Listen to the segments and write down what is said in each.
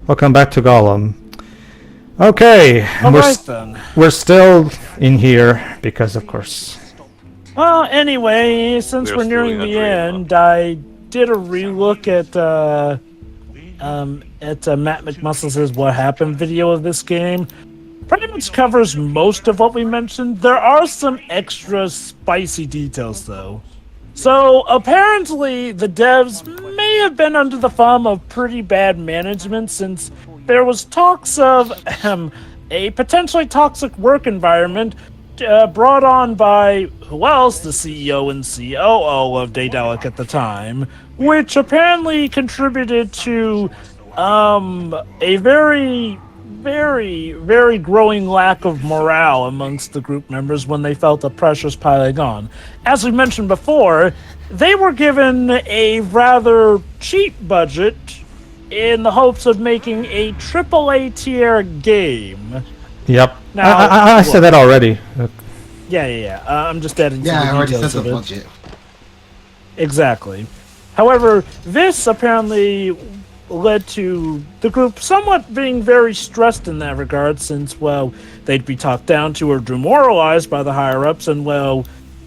Welcome back to Gollum. Okay, we're still in here because, of course. Well, anyway, since we're nearing the end, I did a relook at Matt McMuscles' What Happened video of this game. Pretty much covers most of what we mentioned. There are some extra spicy details, though. So, apparently, the devs may have been under the thumb of pretty bad management since there was talks of a potentially toxic work environment brought on by, who else? The CEO and COO of Daedalic at the time, which apparently contributed to a very growing lack of morale amongst the group members when they felt the pressures piling on. As we mentioned before, they were given a rather cheap budget in the hopes of making a AAA tier game. Yep. Now, I said that already. Yeah. I'm just adding to the details. Yeah, I already said the budget. Exactly. However, this apparently led to the group somewhat being very stressed in that regard, since, well, they'd be talked down to or demoralized by the higher-ups, and, well,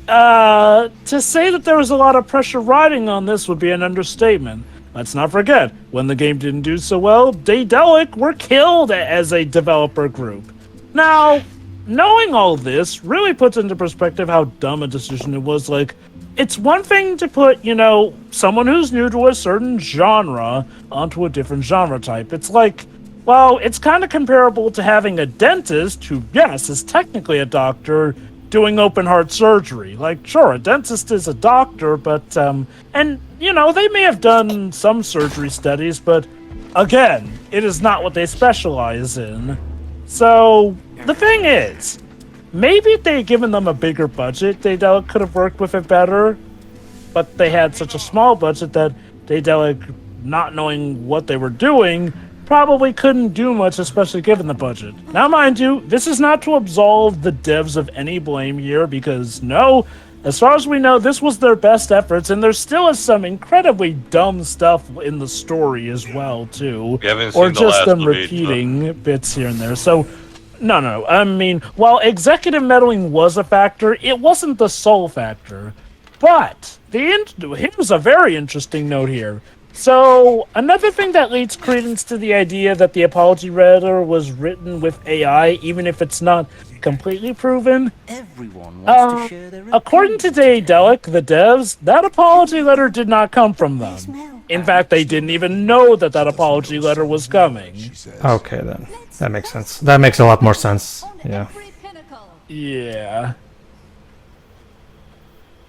to say that there was a lot of pressure riding on this would be an understatement. Let's not forget, when the game didn't do so well, Daedalic were killed as a developer group. Now, knowing all this really puts into perspective how dumb a decision it was. Like, it's one thing to put, someone who's new to a certain genre onto a different genre type. It's like, well, it's kind of comparable to having a dentist who, yes, is technically a doctor doing open heart surgery. Like, sure, a dentist is a doctor, but, and, they may have done some surgery studies, but again, it is not what they specialize in. So, the thing is, maybe if they had given them a bigger budget, Daedalic could have worked with it better, but they had such a small budget that Daedalic, not knowing what they were doing, probably couldn't do much, especially given the budget. Now, mind you, this is not to absolve the devs of any blame here, because no, as far as we know, this was their best efforts, and there still is some incredibly dumb stuff in the story as well, too. Or just them repeating bits here and there. So, no. I mean, while executive meddling was a factor, it wasn't the sole factor. But here's a very interesting note here. So, another thing that leads credence to the idea that the apology letter was written with AI, even if it's not completely proven. Everyone wants to share their according to Daedalic, the devs, that apology letter did not come from them. In fact, they didn't even know that apology letter was coming. Okay, then. That makes sense. That makes a lot more sense. Yeah. Yeah.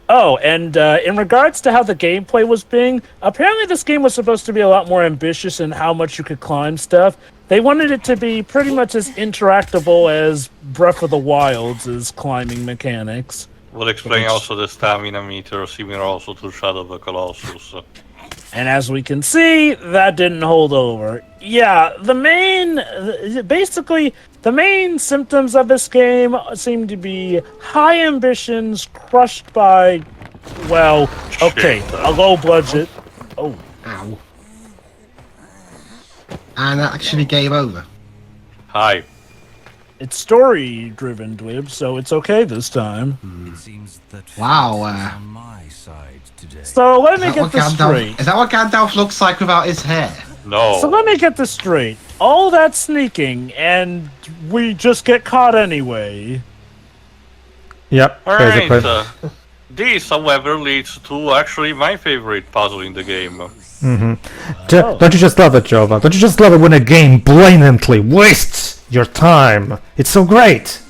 Oh, and in regards to how the gameplay was being, apparently this game was supposed to be a lot more ambitious in how much you could climb stuff. They wanted it to be pretty much as interactable as Breath of the Wild's climbing mechanics. Will explain also the stamina meter, similar also to Shadow of the Colossus. And as we can see, that didn't hold over. Yeah, the main symptoms of this game seem to be high ambitions crushed by, well, okay, a low budget. Oh. Ow. And actually game over. Hi. It's story-driven, Dwib, so it's okay this time. It seems that wow. on my side today. So let me get this straight. Is that what Gandalf looks like without his hair? No. So let me get this straight. All that sneaking, and we just get caught anyway. Yep. Alright. This, however, leads to actually my favorite puzzle in the game. Don't you just love it, Jova? Don't you just love it when a game blatantly wastes your time? It's so great,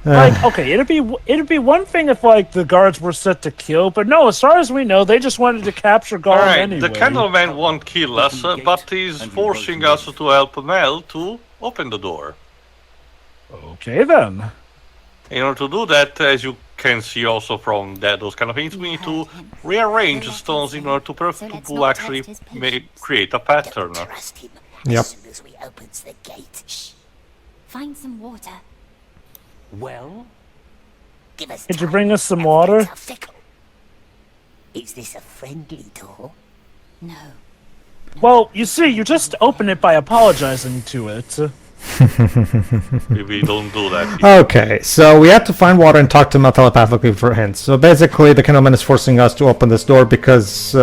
Like, okay, it'd be one thing if, like, the guards were set to kill, but no, as far as we know, they just wanted to capture Gollum anyway. The Candleman won't kill us, but he's forcing us to help Mell to open the door. Okay, then. In order to do that, as you can see also from those kind of things, we need to rearrange stones in order to actually create a pattern. Yep. As soon as we opens the gate. Shh. Find some water. Well, Give us Could you bring us some water? Is this a friendly door? No. Well, you see, you just open it by apologizing to it. We don't do that. Okay, so we have to find water and talk to Mell telepathically for hints. So basically, the Candleman is forcing us to open this door because, you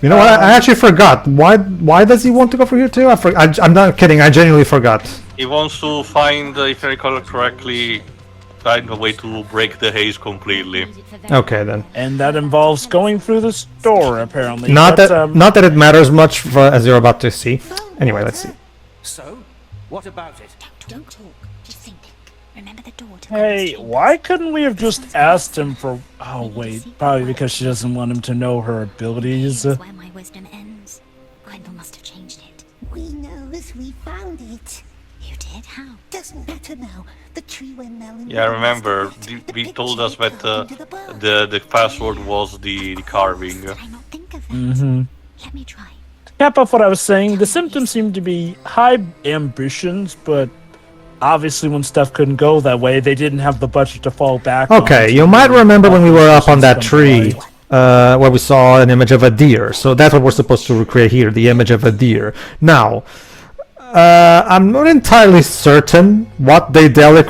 know what? I actually forgot. Why does he want to go for here too? I'm not kidding. I genuinely forgot. He wants to find, if I recall it correctly, find a way to break the haze completely. Okay then. And that involves going through the store, apparently. Not but, that it matters much as you're about to see. Anyway, let's see. So, what about it? Don't talk. Just think. Remember the door to Hey, why couldn't we have just asked him for... Oh, wait. Probably because she doesn't want him to know her abilities. Here's where my wisdom ends. Grendel must have changed it. We know as we found it. You did? How? Doesn't matter now. The tree where Mell and Yeah, Riddlemaster remember, left we the told us picture that into the book. the password was the carving. Did I not think of that? Mm-hmm. Let me try. Cap off what I was saying, the symptoms seem to be high ambitions, but obviously when stuff couldn't go that way, they didn't have the budget to fall back on. Okay, you might remember when we were up on that tree, where we saw an image of a deer. So that's what we're supposed to recreate here, the image of a deer. Now, I'm not entirely certain what Daedalic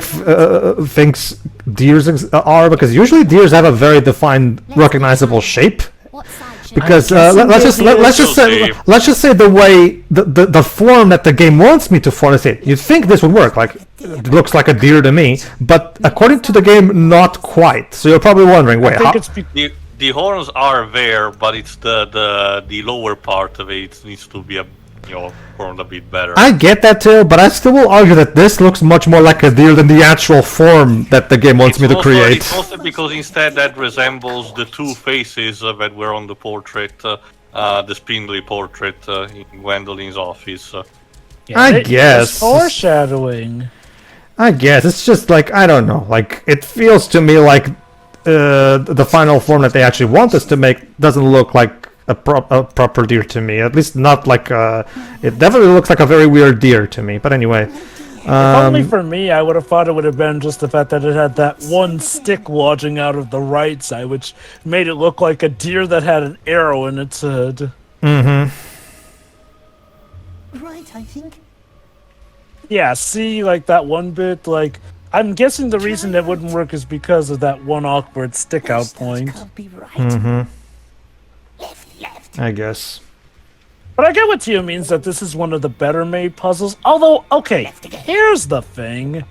thinks deers are, because usually deers have a very defined, recognizable shape. What side should Because I'm guessing let's just say the way the form that the game wants me to form it. You'd think this would work, like it looks like a deer to me, but according to the game, not quite. So you're probably wondering, wait, I think how? it's be- The horns are there, but it's the lower part of it needs to be formed a bit better. I get that too, but I still will argue that this looks much more like a deer than the actual form that the game wants me to create. It's also because instead that resembles the two faces that were on the portrait, the spindly portrait in Gwendolyn's office. I guess. It's foreshadowing. I guess it's just like, I don't know, like it feels to me like the final form that they actually want us to make doesn't look like a proper deer to me. At least not like it definitely looks like a very weird deer to me. But anyway, If only for me, I would have thought it would have been just the fact that it had that one stick lodging out of the right side, which made it look like a deer that had an arrow in its head. mm-hmm. Right, I think. Yeah, see, like that one bit, like I'm guessing the reason it wouldn't work is because of that one awkward stick out Those point. can't be right. Mm-hmm. Left. I guess. But I get what Tio means, that this is one of the better made puzzles. Although, okay, here's the thing.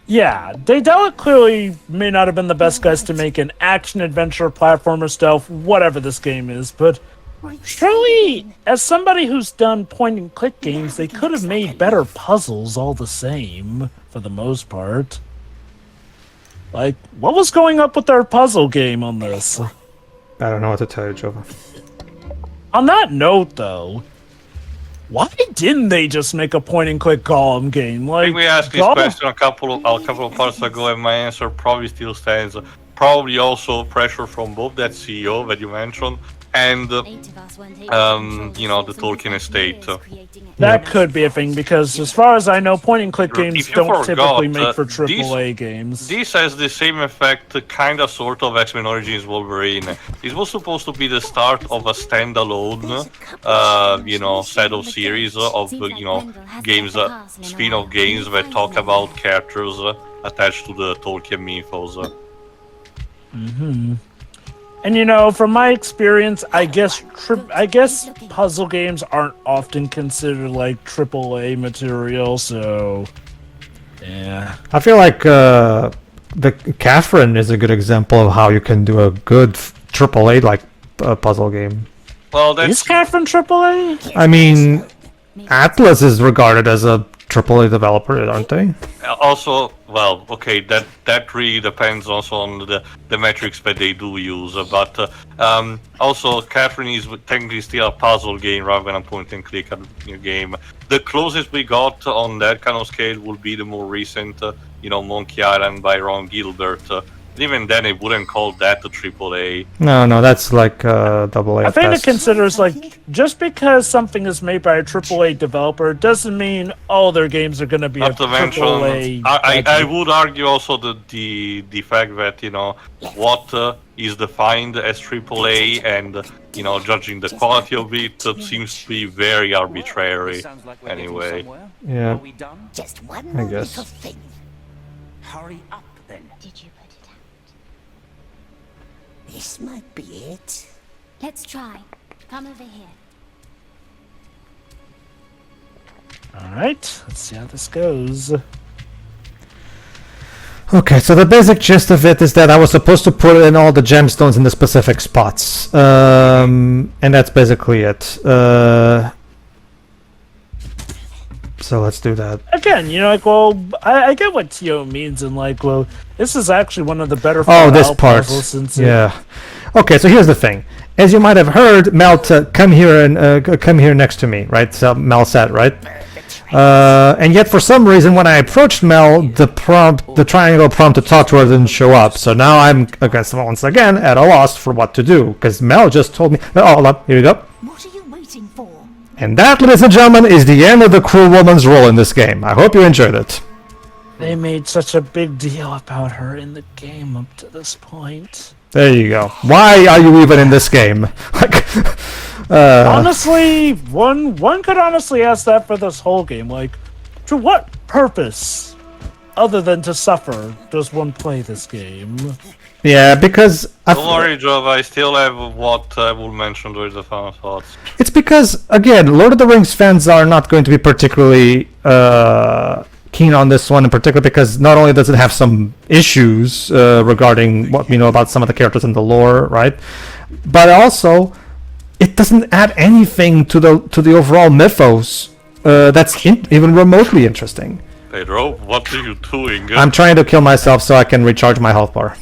Yeah, Daedalic clearly may not have been the best guys to make an action adventure platformer stealth, whatever this game is, but Right. surely, as somebody who's done point and click games, they could have made better puzzles all the same, for the most part. Like, what was going up with their puzzle game on this? I don't know what to tell you, Jova. On that note, though, why didn't they just make a point and click Gollum game? I Like, think we asked this Gollum- question a couple of parts ago, and my answer probably still stands. Probably also pressure from both that CEO that you mentioned and the Tolkien estate. That could be a thing, because as far as I know, point and click games If you don't forgot, typically make for these- AAA games. This has the same effect, kind of, sort of, X-Men Origins Wolverine. This was supposed to be the start of a standalone, set of series of, games, spin-off games that talk about characters attached to the Tolkien mythos. And from my experience, I guess puzzle games aren't often considered like AAA material, so yeah. I feel like the Catherine is a good example of how you can do a good AAA like puzzle game. Well, Is that's Catherine AAA? I mean, Atlas is regarded as a AAA developer, aren't they? also, well, okay, that really depends also on the metrics that they do use, but also Catherine is technically still a puzzle game rather than a point and click game. The closest we got on that kind of scale would be the more recent, Monkey Island by Ron Gilbert, Even then, it wouldn't call that a AAA. No, that's like double A. I think it best. considers like just because something is made by a AAA developer doesn't mean all their games are going to be Not a to mention, AAA. I would argue also that the fact that what is defined as AAA and judging the quality of it seems to be very arbitrary. Sounds like we're getting Anyway. somewhere. Yeah. Are we done? Just one I more guess. little thing. Hurry up then. Did you put it out? This might be it. Let's try. Come over here. All right, let's see how this goes. Okay, so the basic gist of it is that I was supposed to put in all the gemstones in the specific spots, and that's basically it. So let's do that. Again, I get what Tio means, and this is actually one of the better. Oh, this Fallout part. puzzles since Yeah. Okay, so here's the thing. As you might have heard, Mell, come here and come here next to me, right? So Mell said, right? And yet, for some reason, when I approached Mell, the triangle prompt to talk to her didn't show up. So now I'm, once again, at a loss for what to do, because Mell just told me. Oh, hold up. Here we go. What are you waiting for? And that, ladies and gentlemen, is the end of the cruel woman's role in this game. I hope you enjoyed it. they made such a big deal about her in the game up to this point. There you go. Why are you even in this game? Honestly, one could honestly ask that for this whole game. To what purpose, other than to suffer, does one play this game? Yeah, because Don't worry, Java, I still have what I will mention during the final thoughts. it's because, again, Lord of the Rings fans are not going to be particularly keen on this one in particular, because not only does it have some issues regarding what we know about some of the characters in the lore, right? But also, it doesn't add anything to the overall mythos that's even remotely interesting. Pedro, what are you doing? I'm trying to kill myself so I can recharge my health bar.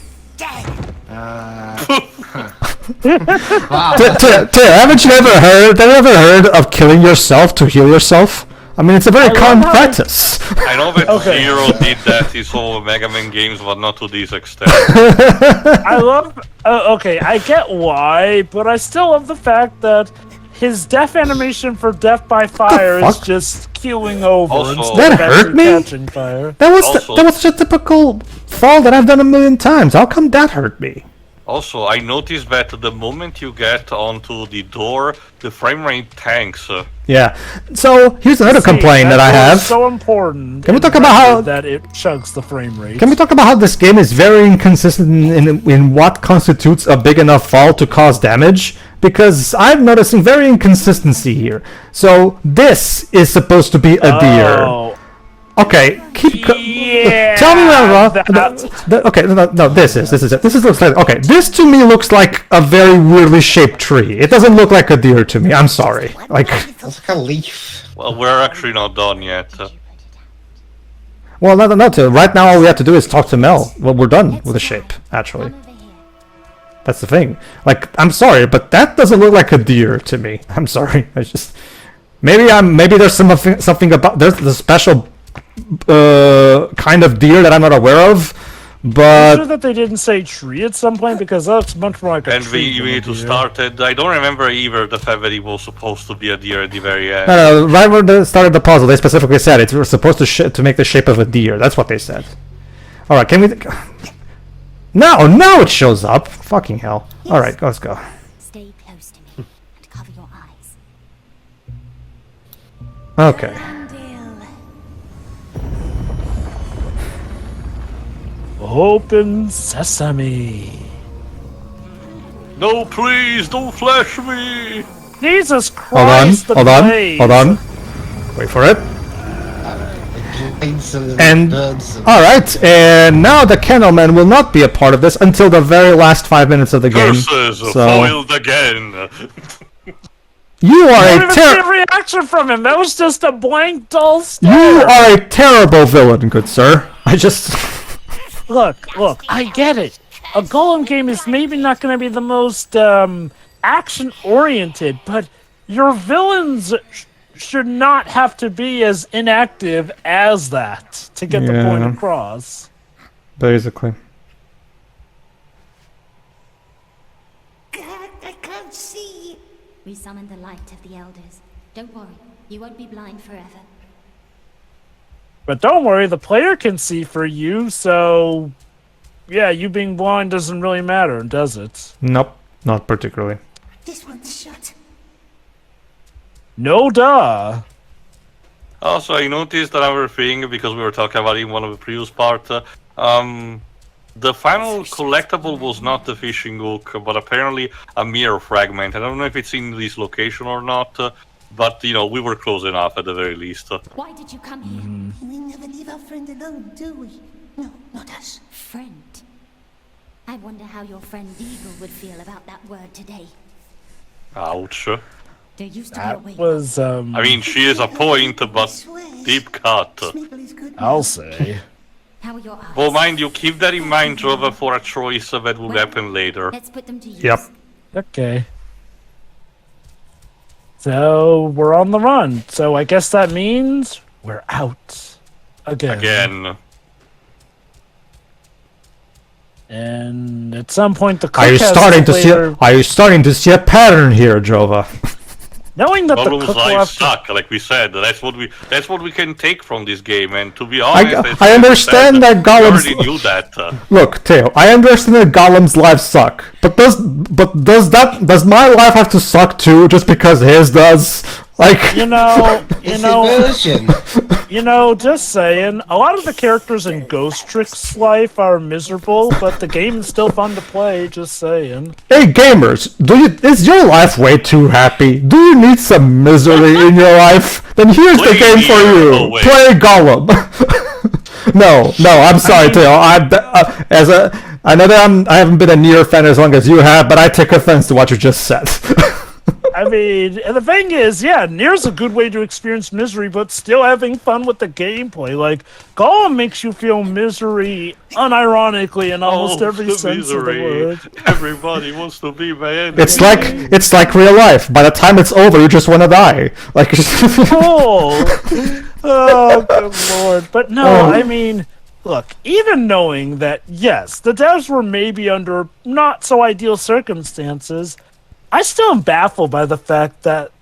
Wow. Haven't you ever heard of killing yourself to heal yourself? I mean, it's a very common practice. I know that Okay. Zero did that in some of Mega Man games, but not to this extent. I love. Okay, I get why, but I still love the fact that his death animation for death by fire is fuck? just queuing over Also- instead That of hurt actually me? catching fire. That was Also- that was just a typical fall that I've done a million times. How come that hurt me? Also, I noticed that the moment you get onto the door, the frame rate tanks. Yeah. So here's another complaint that I door is have. So important. Can we talk and about how- that it chugs the frame rate? Can we talk about how this game is very inconsistent in what constitutes a big enough fall to cause damage? Because I'm noticing very inconsistency here. So this is supposed to be a deer. Oh, Okay, yeah. tell me when I'm wrong. that- Okay, no, this is it. This looks like, okay. This to me looks like a very weirdly shaped tree. It doesn't look like a deer to me. I'm sorry. Like, It's like a leaf. Well, we're actually not done yet. well, no. Right now, all we have to do is talk to Mell. Well, we're done with the shape. Actually, Come over here. that's the thing. Like, I'm sorry, but that doesn't look like a deer to me. I'm sorry. I just maybe there's something about there's the special kind of deer that I'm not aware of, I'm but sure that they didn't say tree at some point because that's much more like a And tree. we than a need to deer. start it. I don't remember either the fact that it was supposed to be a deer at the very end. no, right when they started the puzzle, they specifically said it was supposed to make the shape of a deer. That's what they said. All right, can we? Now it shows up. Fucking hell! All right, let's go. Stay close to me and cover your eyes. Okay. Open sesame. No, please, don't flash me! Jesus Hold on. Christ! the Hold on. blaze. Hold on. Wait for it. And birds. all right, and now the Candleman will not be a part of this until the very last 5 minutes of the game. Curses So foiled again! you I are didn't a even see a reaction from him. That was just a blank, dull stare. you are a terrible villain, good sir. I just Look, I get it. A Gollum game is maybe not going to be the most action-oriented, but your villains should not have to be as inactive as that to get the point Yeah. across. basically. We summoned the light of the elders. Don't worry, you won't be blind forever. But don't worry, the player can see for you, so... Yeah, you being blind doesn't really matter, does it? Nope, not particularly. This one's shut. No duh. Also, I noticed another thing, because we were talking about it in one of the previous parts. The final collectible was not the fishing hook, but apparently a mirror fragment. I don't know if it's in this location or not, but, you know, we were close enough at the very least. Why did you come here? We never leave our friend alone, do we? No, not us. Friend. I wonder how your friend Eagle would feel about that word today. Ouch. There used to be a That way. was, I mean, she is a point, but deep cut. Smeagol's good I'll man. say. How are your eyes? Well, mind you, keep that in mind, Jova, for a choice that will happen later. Let's put them to use. Yep. Okay. So, we're on the run. So I guess that means we're out. Again. And at some point the Are you cook has starting to see? later- Are you starting to see a pattern here, Jova? Knowing that the Gollum's cook lives left... suck, like we said. That's what we can take from this game. And to be honest, as I you understand said, that we Gollum's. already knew that. Look, Theo, I understand that Gollum's lives suck, but does my life have to suck too, just because his does? Like, You know, It's inversion. just saying, a lot of the characters in Ghost Trick's life are miserable, but the game is still fun to play, just saying. hey gamers, is your life way too happy? Do you need some misery in your life? Then here's the Play game for here. you. Oh, wait. Play Gollum. no, I'm sorry, Theo. I know that I haven't been a Nier fan as long as you have, but I take offense to what you just said. I mean, and the thing is, yeah, Nier's a good way to experience misery, but still having fun with the gameplay. Like, Gollum makes you feel misery unironically in almost every the sense of the misery. word. Everybody wants to be my enemy. It's like real life. By the time it's over, you just want to die. Like, Cool! Oh, good lord. But no, I mean, look, even knowing that, yes, the devs were maybe under not so ideal circumstances, I still am baffled by the fact that,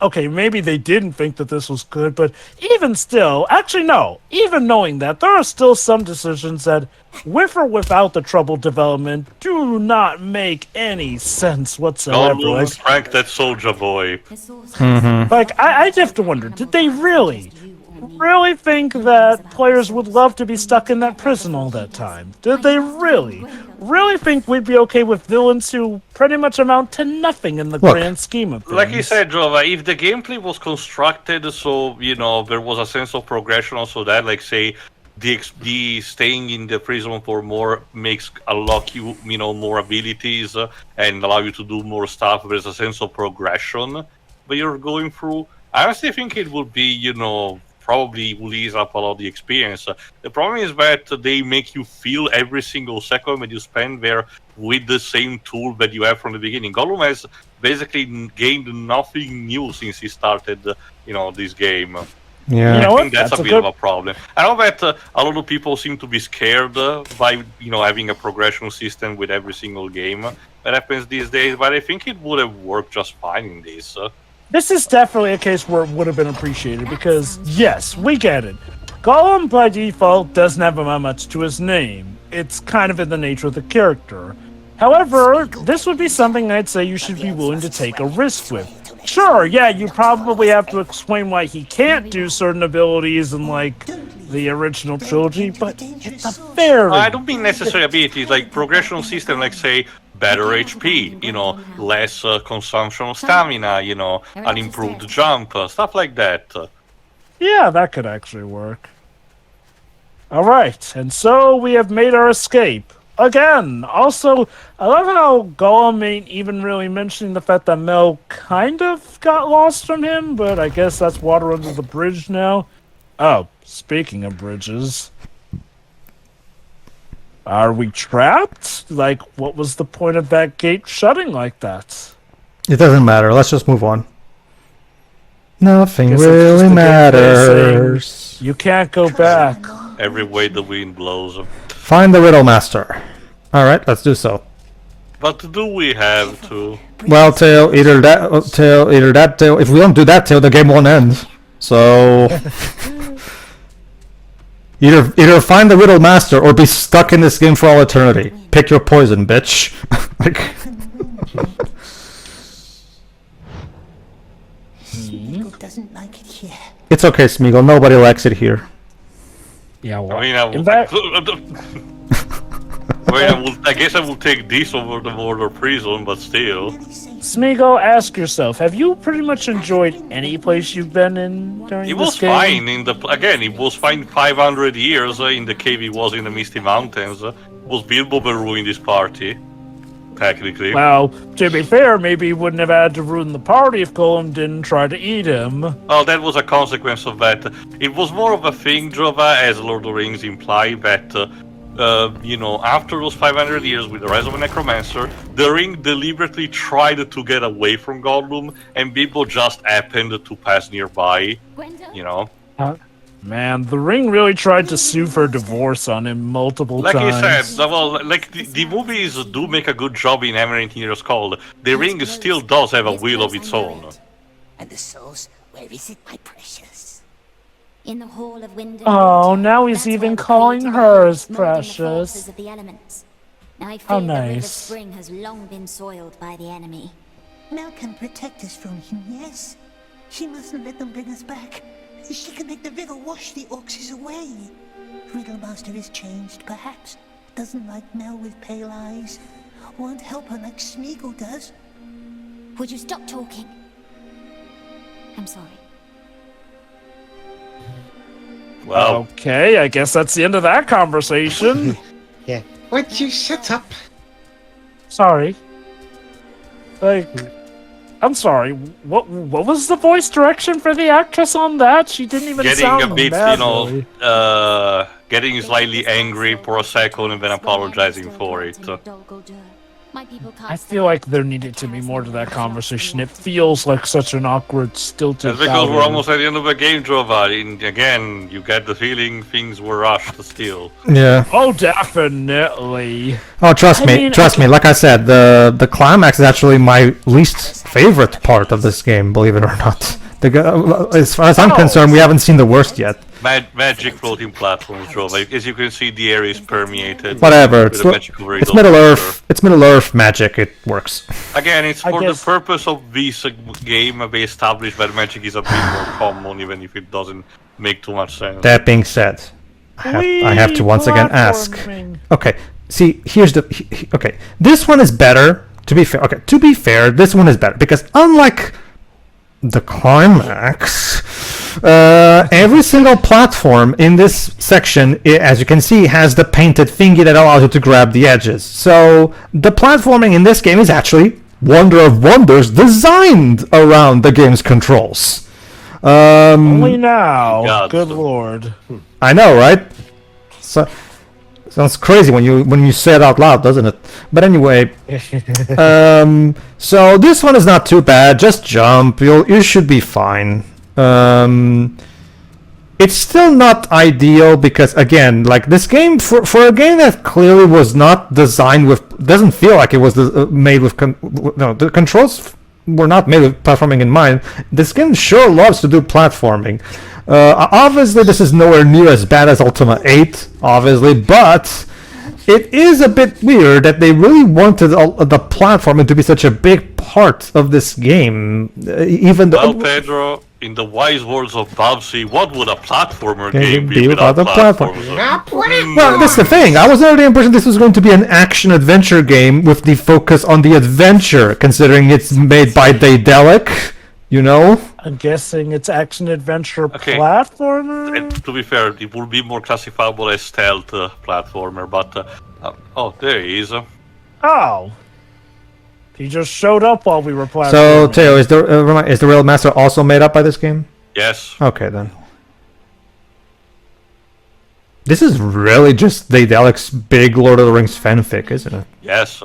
okay, maybe they didn't think that this was good, but even still, actually no, even knowing that, there are still some decisions that, with or without the troubled development, do not make any sense whatsoever. Gollum drank that soldier boy. The source Like, I have to wonder, did they really think that players would love to be stuck in that prison all that time? Did they really think we'd be okay with villains who pretty much amount to nothing in the Look, grand scheme of things? Like you said, Jova, if the gameplay was constructed so, you know, there was a sense of progression also that, like, say, the staying in the prison for more makes unlock you, more abilities and allow you to do more stuff. There's a sense of progression that you're going through. I honestly think it would be, probably will ease up a lot of the experience. The problem is that they make you feel every single second that you spend there with the same tool that you have from the beginning. Gollum has basically gained nothing new since he started, this game. yeah. You know I what? think that's a bit of a problem. I know that a lot of people seem to be scared by, having a progression system with every single game that happens these days, but I think it would have worked just fine in this. This is definitely a case where it would have been appreciated because, yes, we get it. Gollum, by default, doesn't have much to his name. It's kind of in the nature of the character. However, this would be something I'd say you should be willing to take a risk with. Sure, yeah, you probably have to explain why he can't do certain abilities in, like, the original trilogy, but it's a fair... I don't mean necessarily abilities, like progression system, like, say, better HP, less consumption of stamina, an improved jump, stuff like that. Yeah, that could actually work. Alright, and so we have made our escape. Again, also, I love how Gollum ain't even really mentioning the fact that Mell kind of got lost from him, but I guess that's water under the bridge now. Oh, speaking of bridges... Are we trapped? Like, what was the point of that gate shutting like that? It doesn't matter. Let's just move on. Nothing Guess it's just really the gameplay matters. You can't go back. Every way the wind blows. Find the Riddlemaster. Alright, let's do so. But do we have to? Well, Tail, either that, Tail. If we don't do that, Tail, the game won't end. So either find the Riddlemaster or be stuck in this game for all eternity. Pick your poison, bitch. Like, Smeagol doesn't like it here. it's okay, Smeagol. Nobody likes it here. Yeah, well, I mean, I in fact, I guess I will take this over the Mordor prison, but still. Smeagol, ask yourself: have you pretty much enjoyed any place you've been in during It this was game? fine in the it was fine 500 years in the cave he was in the Misty Mountains. Was Bilbo who ruined this party, technically. Well, to be fair, maybe he wouldn't have had to ruin the party if Gollum didn't try to eat him. Oh, that was a consequence of that. It was more of a thing, Jova, as Lord of the Rings imply, that, after those 500 years with the rise of a necromancer, the ring deliberately tried to get away from Gollum, and Bilbo just happened to pass nearby, Man, the ring really tried to sue for divorce on him multiple Like times. I said, the movies do make a good job in hammering Heroes Cold. The ring still does have a will of its own. And the souls, where is it, my precious? In the Hall of Wind and Oh, Water. now he's That's even where we calling pray to her God, as molding the precious. forces of the elements. Now I How fear the river nice. spring has long been soiled by the enemy. Mell can protect us from him, yes? She mustn't let them bring us back. She can make the river wash the orcs away. Riddlemaster is changed, perhaps. Doesn't like Mell with pale eyes. Won't help her like Smeagol does. Would you stop talking? I'm sorry. Well, Okay, I guess that's the end of that conversation. Yeah. Would you shut up? Sorry. Like, I'm sorry. What was the voice direction for the actress on that? She didn't even getting sound a bit, bad, really. getting slightly angry for a second and then apologizing for it. My people I cast feel like there needed to be more to that conversation. It feels like such an awkward, stilted. That's because we're battle. almost at the end of the game, Jova. And again, you get the feeling things were rushed still. Yeah. Oh, definitely. Oh, trust I me, mean, trust me. Like I said, the climax is actually my least favorite part of this game. Believe it or not. As far as I'm concerned, we haven't seen the worst yet. Magic floating platforms, Jova. As you can see, the area is permeated. Whatever. with the magical It's riddle Middle factor. Earth. It's Middle Earth magic. It works. Again, it's I for guess- the purpose of this game. They established that magic is a bit more common, even if it doesn't make too much sense. That being said, I have to once again ask. Platforming. Okay, see, here's the. Okay, this one is better. To be fair, to be fair, this one is better because unlike the climax, every single platform in this section, as you can see, has the painted thingy that allows you to grab the edges. So the platforming in this game is actually wonder of wonders, designed around the game's controls. Only now. God. Good lord. I know, right? So sounds crazy when you say it out loud, doesn't it? But anyway, so this one is not too bad. Just jump. You should be fine. It's still not ideal because again, like this game for a game that clearly was not designed with, doesn't feel like it was made with. The controls were not made with platforming in mind. This game sure loves to do platforming. Obviously, this is nowhere near as bad as Ultima 8, obviously, but it is a bit weird that they really wanted the platforming to be such a big part of this game, even though. Well, Pedro, in the wise words of Babsy, what would a platformer game be be without without a platform? platformers? Well, that's the thing. I was under the impression this was going to be an action-adventure game with the focus on the adventure, considering it's made by Daedalic, you know? I'm guessing it's action-adventure Okay. platformer? And to be fair, it would be more classifiable as stealth platformer, but oh, there he is. Oh. He just showed up while we were platforming. So, Teo, is the Riddlemaster also made up by this game? Yes. Okay, then. This is really just Daedalic's big Lord of the Rings fanfic, isn't it? Yes.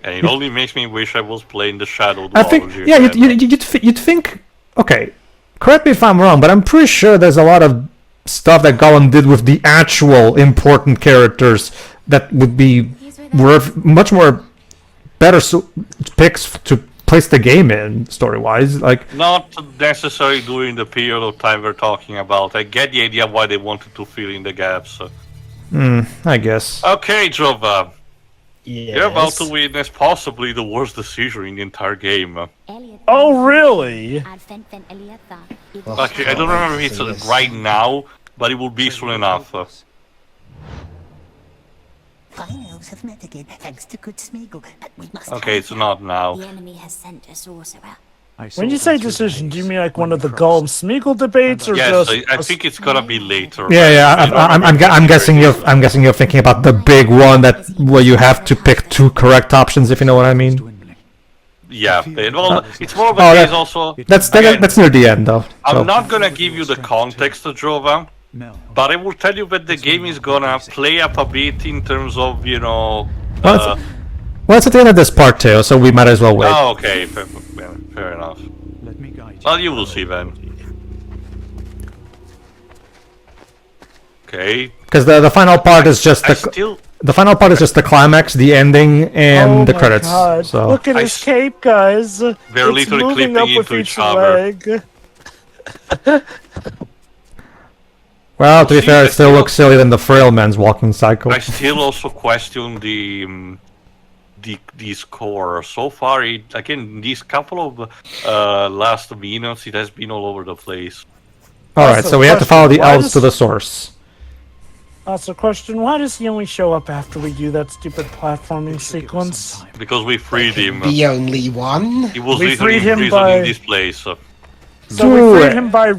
And it only makes me wish I was playing the Shadow I think, duology yeah, again. you'd think, okay, correct me if I'm wrong, but I'm pretty sure there's a lot of stuff that Gollum did with the actual important characters that would be much more better picks to place the game in story-wise. Like, not necessarily during the period of time we're talking about. I get the idea why they wanted to fill in the gaps. I guess. Okay, Jova, Yes. you're about to witness possibly the worst decision in the entire game. Oh, really? Actually, I don't remember if it's right now, but it will be soon enough. Fine elves have met again, thanks to good Smeagol, but we must... Okay, it's not now. The enemy has sent a sorcerer. When you say decision, do you mean like one of the Gollum Smeagol debates, or Yes, just? I think it's gonna be later. I'm guessing you're thinking about the big one where you have to pick 2 correct options, if you know what I mean. Yeah, well, it's more of a case also. That's near the end, though. I'm not gonna give you the context, Jova, but I will tell you that the game is gonna play up a bit in terms of, you know... Well, it's at the end of this part too, so we might as well wait. Oh, okay, fair enough. Well, you will see then. Okay. Because the final part is just the final part is just the climax, the ending, and the credits. God. So Look at his cape, guys. They're It's literally moving clipping up with into each each other. leg. well, to be See, fair, I it still still- looks sillier than the frail man's walking cycle. I still also question the score. So far, again, these couple of last minutes, it has been all over the place. All right, so we have to follow the Why elves does- to the source. Also, question: why does he only show up after we do that stupid platforming sequence? Because we freed him. The only one. He was We literally freed him imprisoned by- in this place. So Do we freed it. him by.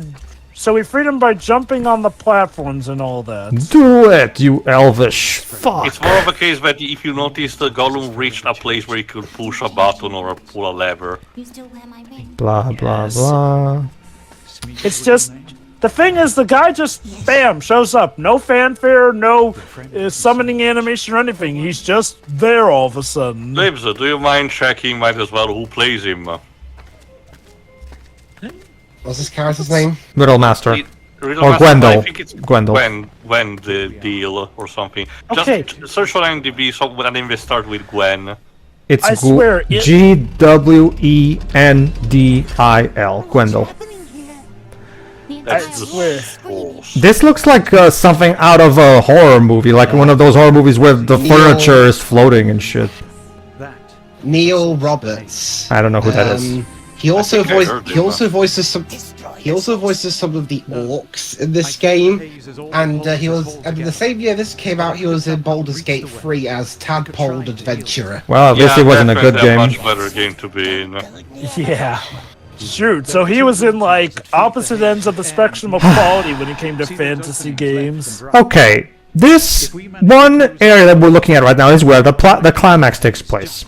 So we freed him by jumping on the platforms and all that. Do it, you elvish fuck. It's more of a case that if you notice, the Gollum reached a place where he could push a button or pull a lever. You still wear my ring? Blah blah Yes. blah. It's just the thing is the guy just bam shows up, no fanfare, no summoning animation or anything. He's just there all of a sudden. Libs, do you mind checking, might as well, who plays him? What's this character's name? Riddlemaster. Riddlemaster, Or Gwendol. I think it's Gwendol. Gwen the deal or something. Okay. Just search on IMDb, so when they start with Gwen. It's I swear, it- Gwendil. Gwendol. Happening here? That's the swear. source. This looks like something out of a horror movie, like one of those horror movies where the furniture is floating and shit. Neil Roberts. I don't know who that is. He also think I heard him. voices some. He also voices some of the orcs in this game, and he was. And the same year this came out, he was in Baldur's Gate 3 as Tadpole Adventurer. Well, at least it wasn't a good definitely game. much better game to be in. Yeah. Shoot, so he was in like opposite ends of the spectrum of quality when it came to fantasy games. Okay, this one area that we're looking at right now is where the climax takes place.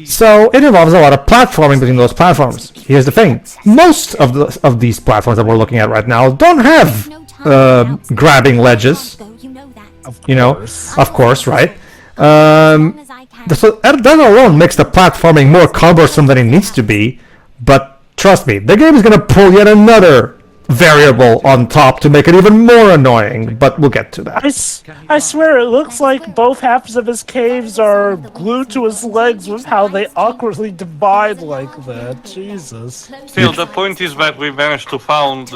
So it involves a lot of platforming between those platforms. Here's the thing: most of these platforms that we're looking at right now don't have grabbing ledges. You know that. You know, of course, right? So that alone makes the platforming more cumbersome than it needs to be. But trust me, the game is gonna pull yet another variable on top to make it even more annoying. But we'll get to that. I swear it looks like both halves of his caves are glued to his legs with how they awkwardly divide like that. Jesus. Still, the point is that we managed to find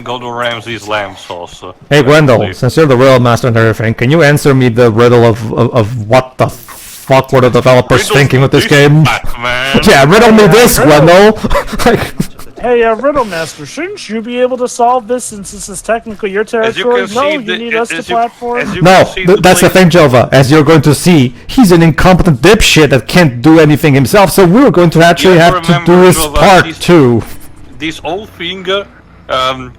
Gordon Ramsay's lamb sauce. Hey Gwendol, since you're the Riddlemaster and everything, can you answer me the riddle of what the fuck were the developers Riddle thinking with this game? Batman. Yeah, riddle me this, Gwendol. Like, Hey, Riddlemaster, shouldn't you be able to solve this since this is technically your As you territory? can No, see, you need us to platform. no, that's the thing, Jova. As you're going to see, he's an incompetent dipshit that can't do anything himself. So we're going to actually You have to remember, do his Jova, part this- too. This whole thing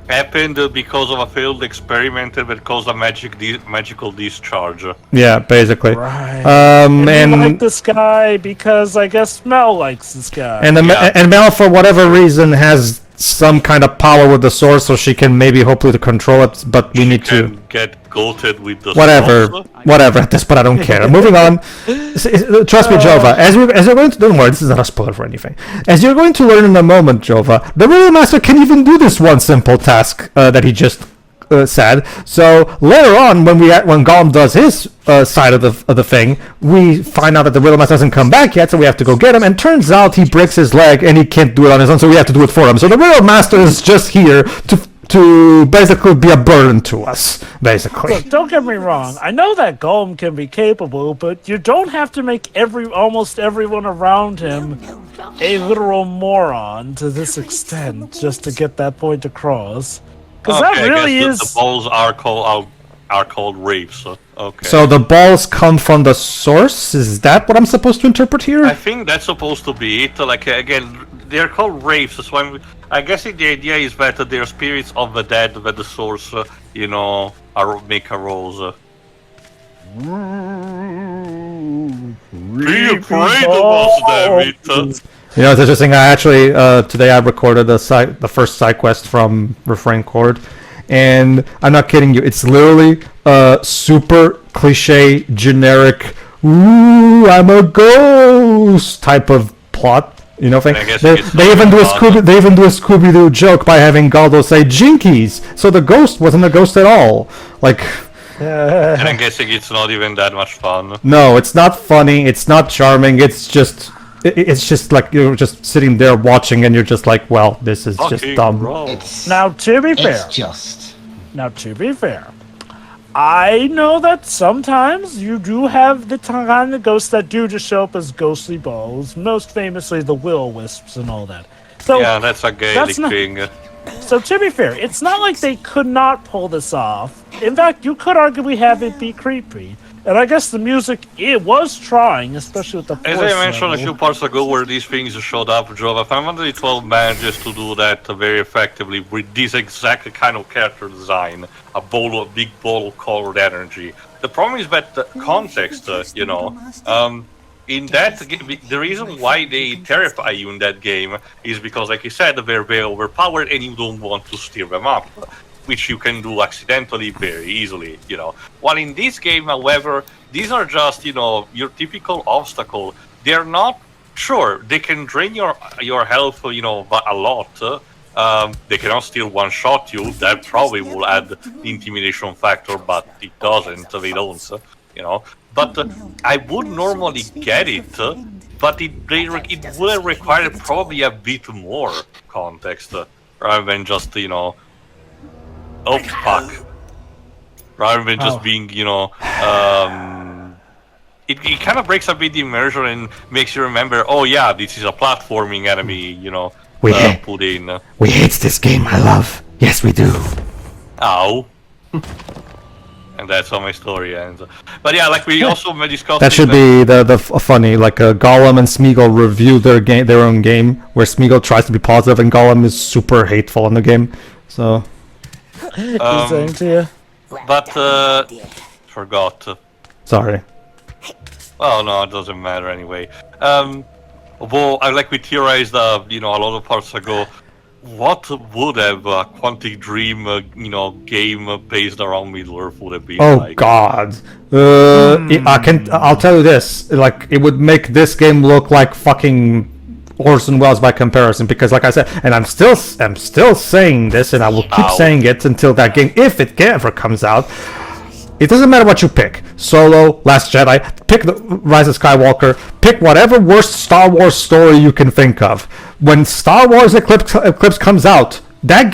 happened because of a failed experiment that caused a magical discharge. Yeah, basically. Right. And We like this guy because I guess Mell likes this guy. and Mel, for whatever reason, has some kind of power with the sword, so she can maybe hopefully to control it. But we need to. Can get goated with the Whatever, sauce. whatever. At this point, I don't care. Moving on. Trust me, Jova. As you're going to, don't worry. This is not a spoiler for anything. As you're going to learn in a moment, Jova, the Riddlemaster can even do this one simple task that he just sad. So later on, when Gollum does his side of the thing, we find out that the Riddlemaster hasn't come back yet, so we have to go get him. And turns out he breaks his leg and he can't do it on his own, so we have to do it for him. So the Riddlemaster is just here to basically be a burden to us, basically. Look, don't get me wrong. I know that Gollum can be capable, but you don't have to make almost everyone around him a literal moron to this extent just to get that point across. Because that really I is. guess the balls are called rapes. Okay. So the balls come from the source? Is that what I'm supposed to interpret here? I think that's supposed to be it. Like again, they're called rapes. So I guess the idea is that they're spirits of the dead that the source, make arose. Be afraid of us, damn it! You know, it's interesting. I actually today I recorded the first side quest from Refrain Chord, and I'm not kidding you. It's literally a super cliche, generic "Ooh, I'm a ghost" type of plot. You know, thing. They even do a Scooby-Doo joke by having Galdo say "Jinkies," so the ghost wasn't a ghost at all. Like. And I'm guessing it's not even that much fun. No, it's not funny. It's not charming. It's just like you're just sitting there watching, and you're just like, well, this is just dumb. Now, to be fair, I know that sometimes you do have the kind of ghosts that do just show up as ghostly balls. Most famously, the will-o-wisps and all that. So yeah, that's a Gaelic thing. So to be fair, it's not like they could not pull this off. In fact, you could arguably have it be creepy. And I guess the music, it was trying, especially with the As voice I mentioned level. a few parts ago where these things showed up, Jova, Final Fantasy 12 manages to do that very effectively with this exact kind of character design. A big ball of colored energy. The problem is that the context, in that, the reason why they terrify you in that game is because, like you said, they're very overpowered and you don't want to steer them up, which you can do accidentally very easily, While in this game, however, these are just, your typical obstacle. They're not, sure, they can drain your health, a lot. They cannot still one-shot you. That probably will add the intimidation factor, but it doesn't. They don't, But I would normally get it, but it would require probably a bit more context rather than just, oh fuck. Rather than just being, it kind of breaks a bit the immersion and makes you remember, oh yeah, this is a platforming enemy, put in. We hate this game, my love. Yes, we do. Ow. And that's how my story ends. But yeah, like we also discussed. That should be the funny, like Gollum and Smeagol review their own game, where Smeagol tries to be positive and Gollum is super hateful in the game. So. Saying to you. But forgot. Sorry. Well, no, it doesn't matter anyway. Although we theorized, a lot of parts ago. What would have a Quantic Dream, game based around Middle-earth would have been like? Oh God! I'll tell you this: like, it would make this game look like fucking Orson Welles by comparison. Because, like I said, and I'm still saying this, and I will keep saying it until that game, if it ever comes out. It doesn't matter what you pick. Solo, Last Jedi, pick the Rise of Skywalker, pick whatever worst Star Wars story you can think of. When Star Wars Eclipse comes out, that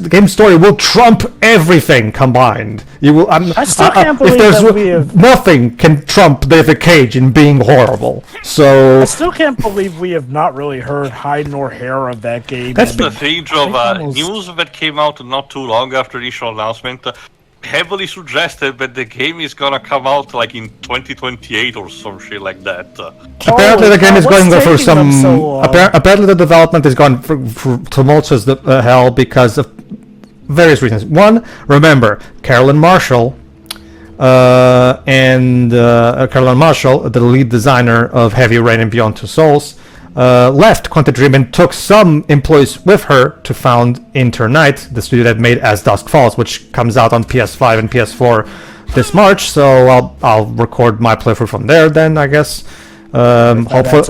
game story will trump everything combined. You will. I still can't believe that we have. Nothing can trump David Cage in being horrible. So I still can't believe we have not really heard hide nor hair of that game. That's the thing of news that came out not too long after the initial announcement. Heavily suggested that the game is gonna come out like in 2028 or some shit like that. Apparently the game is going for some. Apparently the development is going for tumultuous hell because of various reasons. One, remember Carolyn Marshall, the lead designer of Heavy Rain and Beyond Two Souls, left Quantic Dream and took some employees with her to found Internite, the studio that made As Dusk Falls, which comes out on PS5 and PS4 this March. So I'll record my playthrough from there then, I guess. Hopefully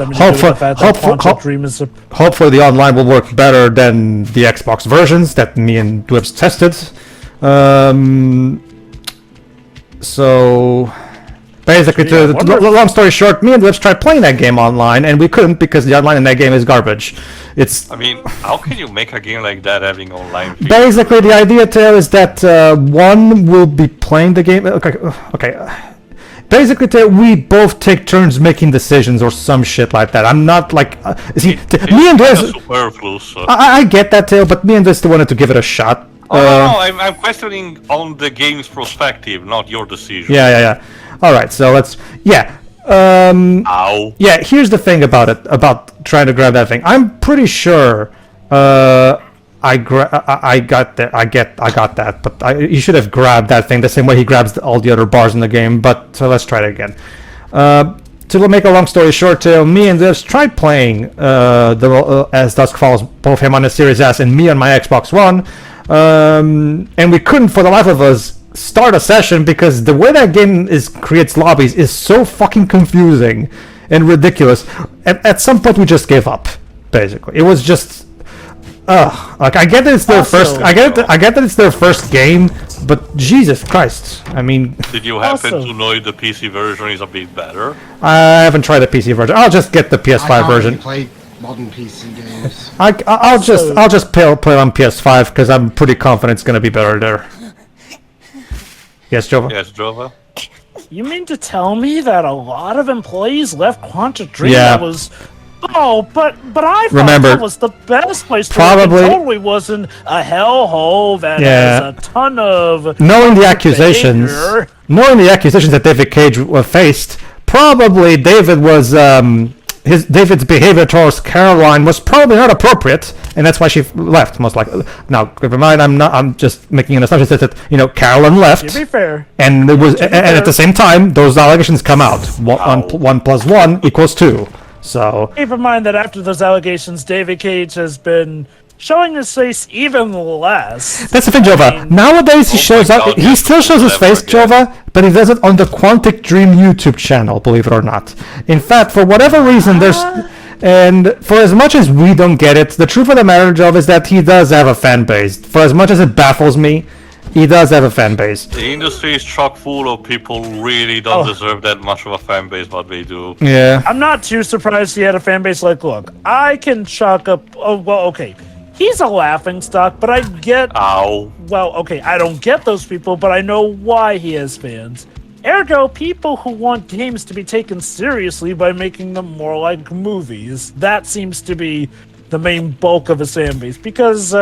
the online will work better than the Xbox versions that me and Dwibs tested. So basically, Yeah, long story short, me and Lips tried playing that game online, and we couldn't because the online in that game is garbage. It's I mean, how can you make a game like that having online features? basically the idea there is that one will be playing the game. Okay. Basically, we both take turns making decisions or some shit like that. I'm not like see, me and Liz. Superfluous. I get that, Tail, but me and Liz still wanted to give it a shot. No, I'm questioning on the game's perspective, not your decision. Yeah. All right, so let's. Yeah. Ow. Yeah. Here's the thing about it, about trying to grab that thing. I'm pretty sure. I got that. I got that. But you should have grabbed that thing the same way he grabs all the other bars in the game. But let's try it again. To make a long story short, me and Liz tried playing As Dusk Falls, both him on the Series S and me on my Xbox One, and we couldn't for the life of us start a session because the way that game creates lobbies is so fucking confusing and ridiculous. At some point, we just gave up. Basically, it was just. Like I get that it's their first. I get that it's their first game, but Jesus Christ! I mean, Did you happen to know if the PC version is a bit better? I haven't tried the PC version. I'll just get the PS5 version. Play modern PC games. I'll just play on PS5 because I'm pretty confident it's gonna be better there. Yes, Jova. Yes, Jova. You mean to tell me that a lot of employees left Quanta Dream? Yeah. That was. Oh, but I thought Remember, that was the best place to probably- work. It totally wasn't a hellhole that Yeah. has a ton of Knowing the accusations, behavior. that David Cage faced, probably David was David's behavior towards Caroline was probably not appropriate, and that's why she left. Most likely. Now, keep in mind, I'm just making an assumption that Caroline left. To be fair, And it was, and at the same time, those allegations come out. One plus one equals 2. So keep in mind that after those allegations, David Cage has been showing his face even less. that's the thing, Jova. Nowadays he shows up. God, He still shows his never face, again. Jova, but he does it on the Quantic Dream YouTube channel. Believe it or not. In fact, for whatever reason, there's. And for as much as we don't get it, the truth of the matter, Jova, is that he does have a fan base. For as much as it baffles me, he does have a fan base. The industry is chock full of people who really don't deserve that much of a fan base, but they do. Yeah. I'm not too surprised he had a fan base. Like, look, I can chalk up. Oh, well, okay. He's a laughing stock, but I get. Ow. Well, okay, I don't get those people, but I know why he has fans. Ergo, people who want games to be taken seriously by making them more like movies. That seems to be the main bulk of his fan base. Because,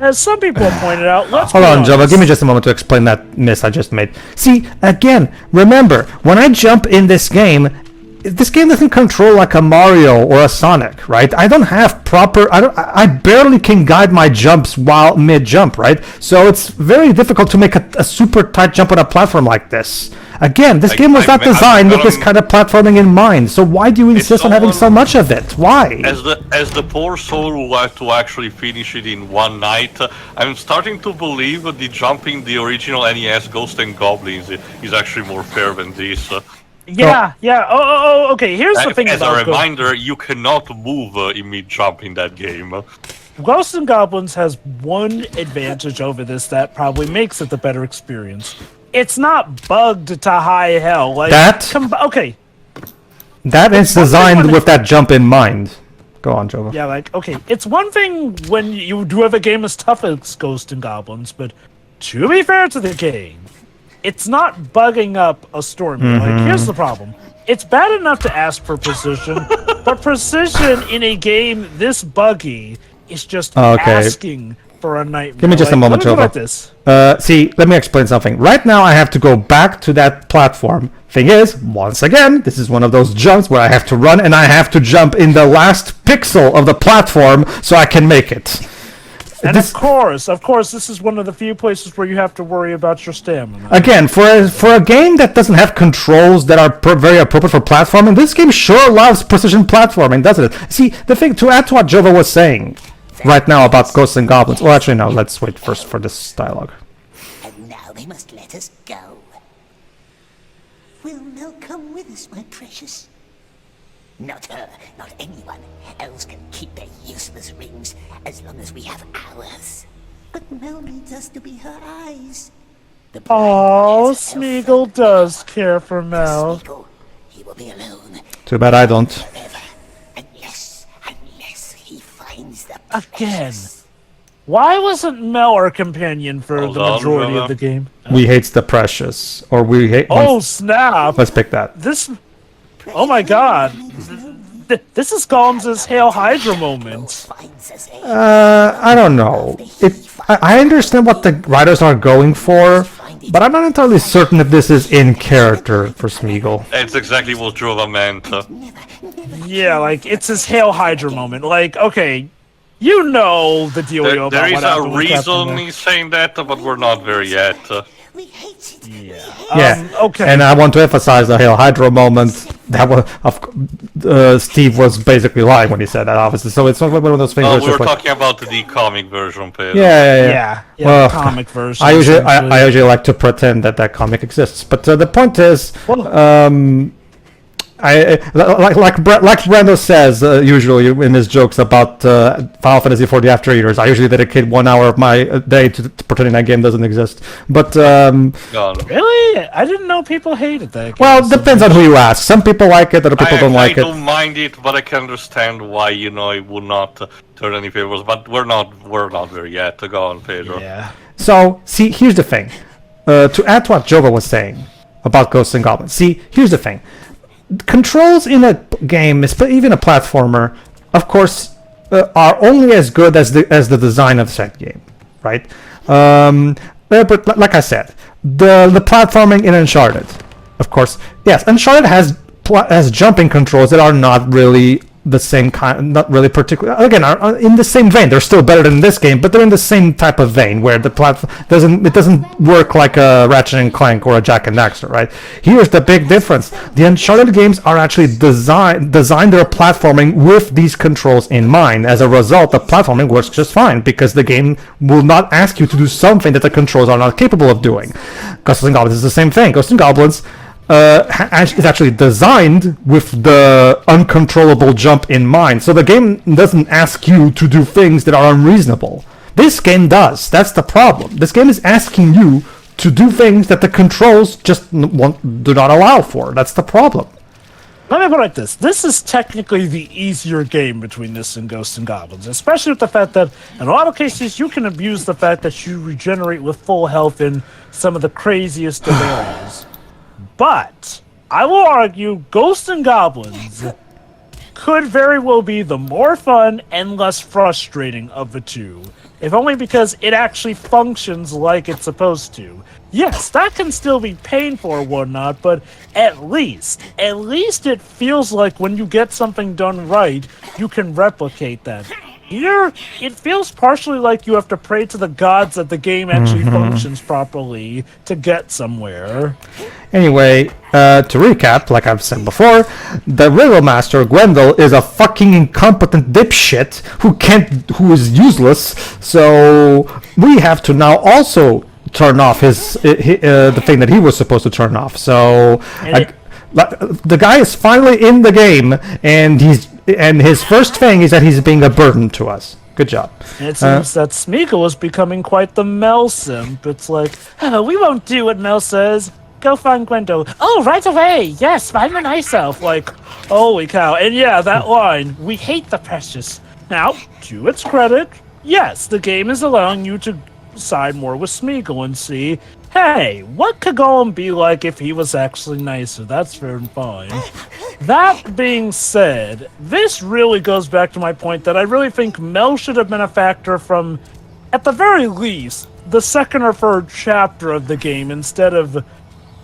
as some people have pointed out, let's Hold be on, honest. Jova. Give me just a moment to explain that miss I just made. See, again, remember, when I jump in this game doesn't control like a Mario or a Sonic, right? I don't have proper. I barely can guide my jumps while mid-jump, right? So it's very difficult to make a super tight jump on a platform like this. Again, this game was not designed with this kind of platforming in mind. So why do you insist on having so much of it? Why? As the poor soul who had to actually finish it in one night, I'm starting to believe that the jumping the original NES Ghosts and Goblins is actually more fair than this. Yeah. Oh, okay. Here's the thing As about a reminder, you cannot move in mid-jump in that game. Ghosts and Goblins has one advantage over this that probably makes it the better experience. It's not bugged to high hell. Like That? Okay. That is designed with that jump in mind. Go on, Jova. Yeah, like, okay. It's one thing when you do have a game as tough as Ghosts and Goblins, but to be fair to the game, it's not bugging up a storm. Like, here's the problem. It's bad enough to ask for precision, but precision in a game this buggy is just asking for a nightmare. Give me just a moment, let me Jova. put it this. See, let me explain something. Right now, I have to go back to that platform. Thing is, once again, this is one of those jumps where I have to run and I have to jump in the last pixel of the platform so I can make it. And of course, this is one of the few places where you have to worry about your stamina. Again, for a game that doesn't have controls that are very appropriate for platforming, this game sure loves precision platforming, doesn't it? See, the thing, to add to what Jova was saying right now about Ghosts and Goblins. Well, actually, no, let's wait first for this dialogue. And now they must let us go. Will Mell come with us, my precious? Not her, not anyone else can keep their useless rings as long as we have ours. But Mell needs us to be her eyes. Oh, Smeagol does care for Mel. Smeagol, he will be alone Too bad I don't. forever. Unless he finds the Again. Why wasn't Mel our companion for Hold the on, majority brother. of the game? We hates the precious, or we hate. Oh, snap! Let's pick that. This... Oh my god. This is Gollum's Hail Hydra moment. finds us I don't know. I understand what the writers are going for, but I'm not entirely certain if this is in character for Smeagol. That's exactly what Drova meant. Yeah, like, it's his Hail Hydra moment. Like, okay, you know the dealio about There is what a happened with Captain reason America. he's saying that, but we're not there yet. We hate it. Yeah. Okay. And I want to emphasize the Hail Hydra moment. That was Steve was basically lying when he said that, obviously. So it's not one of those things. Oh, where we it's were just like, talking about the comic version, Pedro. yeah. Yeah, Well, the comic version. I usually essentially. I usually like to pretend that comic exists, but the point is, like Brando says usually in his jokes about Final Fantasy for the After Eaters, I usually dedicate 1 hour of my day to pretending that game doesn't exist. But Gone. Really? I didn't know people hated that game. well, so depends on who you ask. Some people like it, other people don't like I it. don't mind it, but I can understand why it would not turn any favors. But we're not there yet. Go on, Pedro. Yeah. So, see, here's the thing. To add to what Jova was saying about Ghosts and Goblins. See, here's the thing. Controls in a game, even a platformer, of course, are only as good as the design of said game, right? But like I said, the platforming in Uncharted, of course, yes, Uncharted has jumping controls that are not really the same kind, not really particular. Again, are in the same vein. They're still better than this game, but they're in the same type of vein where the platform doesn't work like a Ratchet and Clank or a Jack and Daxter, right? Here's the big difference: the Uncharted games are actually designed their platforming with these controls in mind. As a result, the platforming works just fine because the game will not ask you to do something that the controls are not capable of doing. Ghosts and Goblins is the same thing. Ghosts and Goblins is actually designed with the uncontrollable jump in mind. So the game doesn't ask you to do things that are unreasonable. This game does. That's the problem. This game is asking you to do things that the controls just do not allow for. That's the problem. Let me put it like this. This is technically the easier game between this and Ghosts and Goblins, especially with the fact that in a lot of cases you can abuse the fact that you regenerate with full health in some of the craziest of areas. But I will argue Ghosts and Goblins could very well be the more fun and less frustrating of the two, if only because it actually functions like it's supposed to. Yes, that can still be painful or whatnot, but at least it feels like when you get something done right, you can replicate that. Here, it feels partially like you have to pray to the gods that the game actually functions properly to get somewhere. Anyway, to recap, like I've said before, the Riddlemaster, Gwendol, is a fucking incompetent dipshit who is useless, so we have to now also turn off the thing that he was supposed to turn off. So the guy is finally in the game, and his first thing is that he's being a burden to us. Good job. And it seems that Smeagol is becoming quite the Mell simp. It's like, oh, we won't do what Mell says. Go find Gwendol. Oh, right away. Yes, find a nice elf. Like, holy cow. And yeah, that line, we hate the precious. Now, to its credit, yes, the game is allowing you to side more with Smeagol and see, hey, what could Gollum be like if he was actually nicer? That's fair and fine. That being said, this really goes back to my point that I really think Mell should have been a factor from, at the very least, the second or third chapter of the game instead of,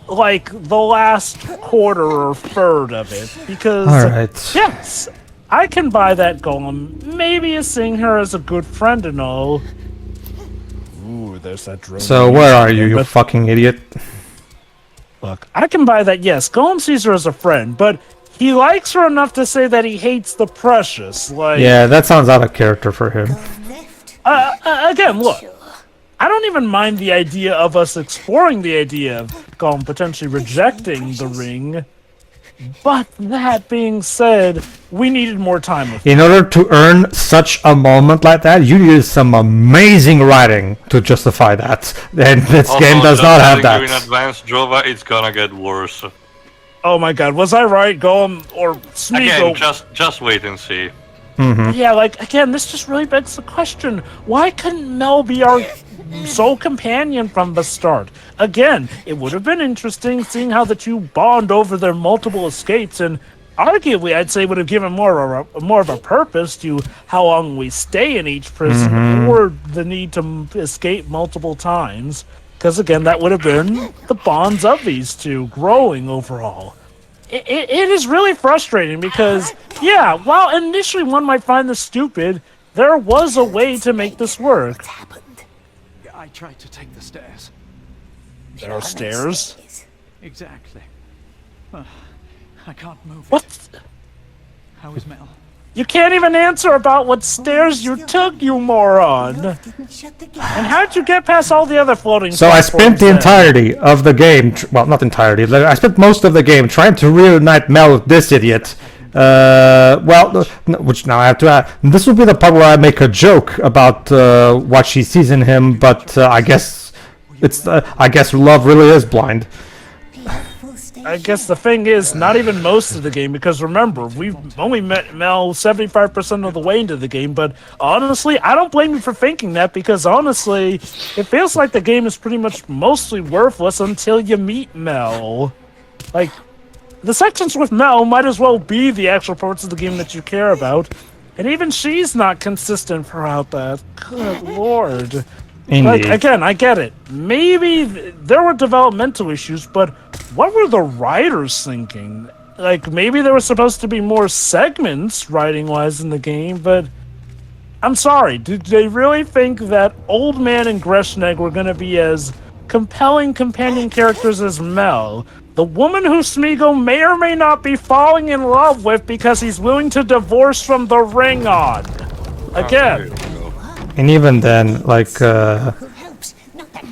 like, the last quarter or third of it. Because, Alright. yes, I can buy that Gollum. Maybe is seeing her as a good friend and all. Ooh, there's that drone. So where are you, you fucking idiot? Look, I can buy that, yes, Gollum sees her as a friend, but he likes her enough to say that he hates the precious, like... Yeah, that sounds out of character for him. Again, look, I don't even mind the idea of us exploring the idea of Gollum potentially rejecting the ring, But that being said, we needed more time with In order to earn such a moment like that, you needed some amazing writing to justify that. And this Also, game does just not have telling you that. in advance, Jova, it's gonna get worse. Oh my god, was I right? Gollum or Smeagol? Again, just wait and see. Yeah, like, again, this just really begs the question, why couldn't Mell be our sole companion from the start? Again, it would have been interesting seeing how the two bond over their multiple escapes, and arguably, I'd say would have given more of a purpose to how long we stay in each prison, or the need to escape multiple times. Because, again, that would have been the bonds of these two growing overall. It is really frustrating because, yeah, while initially one might find this stupid, there was a way to make this work. I tried to take the stairs. There are stairs? Exactly. I can't move What? it. How is Mell? You can't even answer about what stairs you took, you moron! Didn't shut the gate. And how'd you get past all the other floating So I spent platforms the then? entirety of the game, well, not entirety, I spent most of the game trying to reunite Mell with this idiot. Which now I have to add. This will be the part where I make a joke about what she sees in him, but I guess I guess love really is blind. I guess the thing is, not even most of the game, because remember, we've only met Mell 75% of the way into the game, but honestly, I don't blame you for thinking that, because honestly, it feels like the game is pretty much mostly worthless until you meet Mell. Like, the sections with Mell might as well be the actual parts of the game that you care about, and even she's not consistent throughout that. Good lord. Like, Indeed. again, I get it. Maybe there were developmental issues, but what were the writers thinking? Like, maybe there was supposed to be more segments, writing-wise, in the game, but I'm sorry, did they really think that Old Man and Greshneg were going to be as compelling companion characters as Mell, the woman who Smeagol may or may not be falling in love with because he's willing to divorce from the ring on? Again. And even then, like,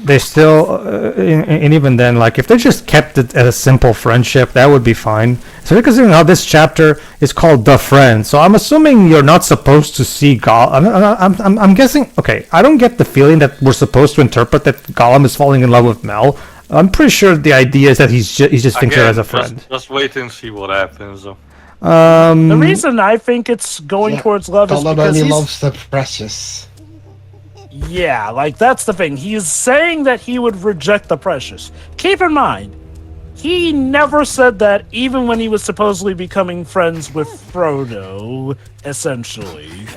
they still, and even then, like, if they just kept it as a simple friendship, that would be fine. So, because you know, this chapter is called The Friend, so I'm assuming you're not supposed to see Gollum. I'm guessing, okay, I don't get the feeling that we're supposed to interpret that Gollum is falling in love with Mell. I'm pretty sure the idea is that he just thinks her as a friend. Just wait and see what happens. The reason I think it's going towards love is Gollum because only he's... loves the precious. Yeah, like, that's the thing. He's saying that he would reject the precious. Keep in mind, he never said that even when he was supposedly becoming friends with Frodo, essentially.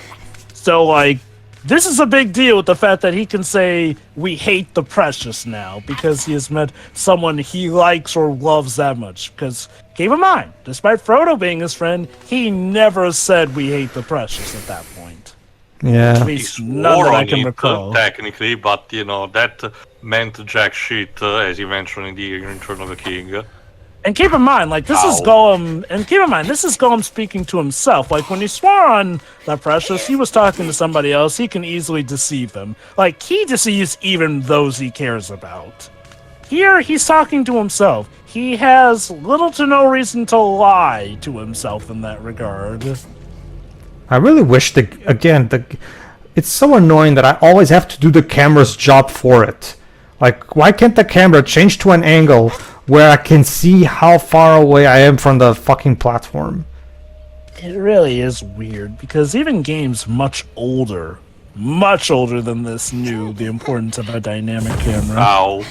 So, like, this is a big deal with the fact that he can say, we hate the precious now, because he has met someone he likes or loves that much. Because, keep in mind, despite Frodo being his friend, he never said we hate the precious at that point. Yeah. At He least none swore that I on can it, recall. technically, but you know that meant jack shit, as he mentioned in the Return of the King. And keep in mind, like, this is Gollum, and keep in mind, this is Gollum speaking to himself. Like, when he swore on the precious, he was talking to somebody else. He can easily deceive them. Like, he deceives even those he cares about. Here, he's talking to himself. He has little to no reason to lie to himself in that regard. I really wish it's so annoying that I always have to do the camera's job for it. Like, why can't the camera change to an angle where I can see how far away I am from the fucking platform? It really is weird, because even games much older than this knew the importance of a dynamic camera. Ow.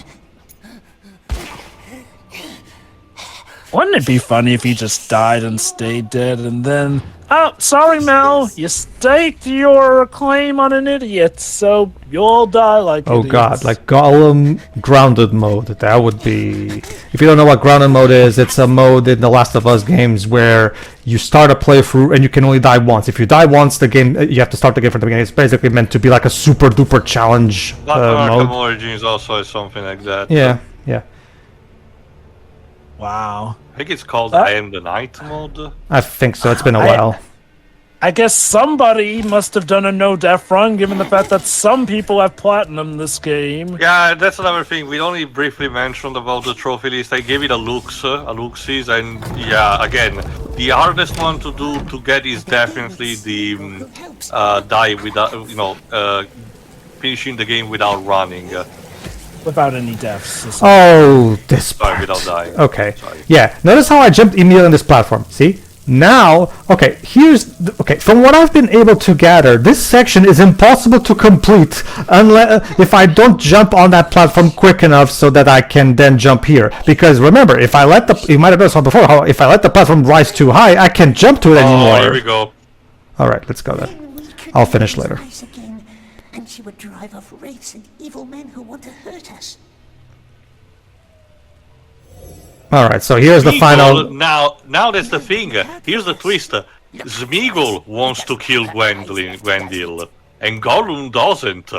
Wouldn't it be funny if he just died and stayed dead and then... Oh, sorry, Mell. You staked your claim on an idiot, so you'll all die like Oh idiots. god, like Gollum grounded mode. That would be... If you don't know what grounded mode is, it's a mode in the Last of Us games where you start a playthrough and you can only die once. If you die once, the game you have to start the game from the beginning. It's basically meant to be like a super duper challenge Arkham mode. Origins also has something like that. Yeah, yeah. Wow. I think it's called I Am the Night mode. I think so. It's been a while. I guess somebody must have done a no-death run, given the fact that some people have platinum in this game. Yeah, that's another thing. We only briefly mentioned about the trophy list. I gave it a looksies, and yeah, again, the hardest one to do to get is definitely the die without, finishing the game without running. Without any deaths. Oh, this Sorry, part. without dying. Okay. Sorry. Yeah. Notice how I jumped immediately on this platform. See? Now, okay, from what I've been able to gather, this section is impossible to complete unless if I don't jump on that platform quick enough so that I can then jump here. Because remember, if I let you might have noticed before how if I let the platform rise too high, I can't jump to it anymore. Oh, here we go. All right, let's go then. I'll finish later. Again, and she would drive off wraiths and evil men who want to hurt us. All right, so here's the final. Now that's the thing. Here's the twist. Smeagol wants to kill Gwendil, and Gollum doesn't.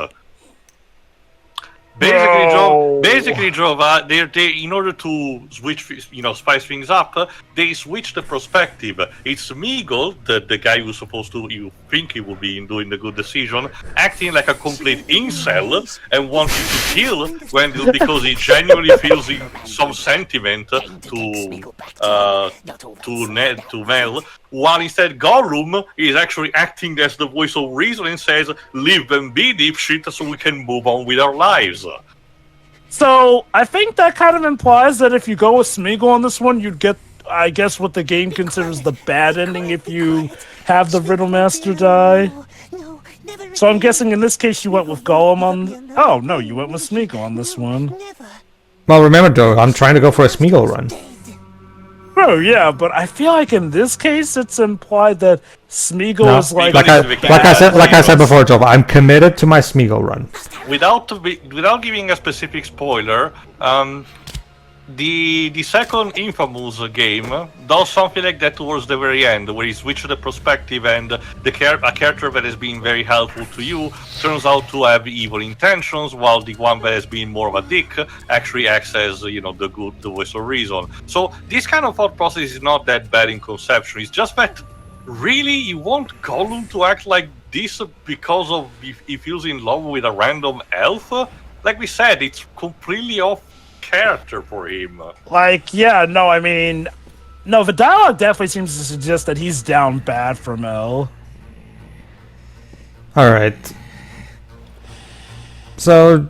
Basically, Jova, they in order to switch, spice things up, they switch the perspective. It's Smeagol, the guy who's supposed to, you think he will be doing the good decision, acting like a complete incel and wanting to kill Gwendil because he genuinely feels some sentiment to Mell, while instead Gollum is actually acting as the voice of reason and says, "Live and be dipshit so we can move on with our lives." So, I think that kind of implies that if you go with Smeagol on this one, you'd get, I guess, what the game considers the bad ending if you have the Riddlemaster die. So I'm guessing in this case you went with Gollum on... Oh, no, you went with Smeagol on this one. Well, remember though, I'm trying to go for a Smeagol run. Oh, yeah, but I feel like in this case it's implied that Smeagol is like I said before, Joe, I'm committed to my Smeagol run. Without giving a specific spoiler, the second Infamous game does something like that towards the very end, where you switch the perspective and a character that has been very helpful to you turns out to have evil intentions, while the one that has been more of a dick actually acts as the voice of reason. So this kind of thought process is not that bad in conception. It's just that really you want Gollum to act like this because of he feels in love with a random elf? Like we said, it's completely off character for him. No, the dialogue definitely seems to suggest that he's down bad for Mell. Alright. So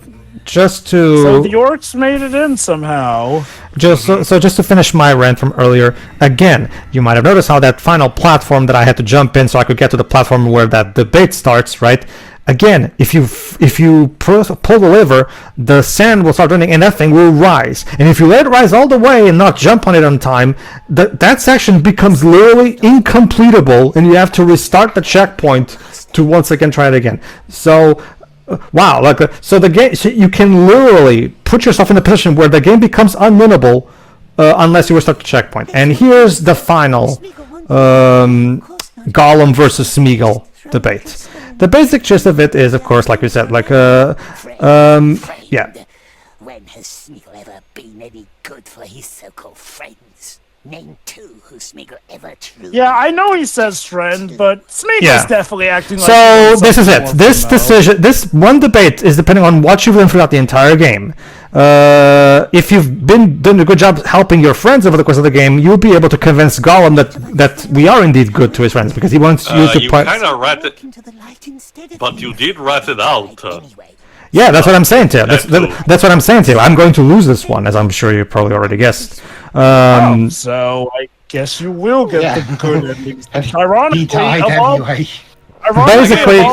So the orcs made it in somehow. Just to finish my rant from earlier, again, you might have noticed how that final platform that I had to jump in so I could get to the platform where that debate starts, right? Again, if you pull the lever, the sand will start running and that thing will rise. And if you let it rise all the way and not jump on it on time, that section becomes literally incompletable and you have to restart the checkpoint to once again try it again. So, wow, so the game, so you can literally put yourself in a position where the game becomes unwinnable unless you restart the checkpoint. And here's the final Gollum versus Smeagol debate. The basic gist of it is, of course, like we said, yeah. When has Smeagol ever been any good for his so-called friends? Name two who Smeagol ever truly... Yeah, I know he says friend, but Smeagol's definitely acting like... So, this is it. This decision, this one debate is depending on what you've learned throughout the entire game. If you've been doing a good job helping your friends over the course of the game, you'll be able to convince Gollum that we are indeed good to his friends, because he wants you to... You kind of rat it, but you did rat it out. Yeah, that's what I'm saying to you. That's what I'm saying to you. I'm going to lose this one, as I'm sure you probably already guessed. So I guess you will get the good endings. Ironically, he died anyway. Basically,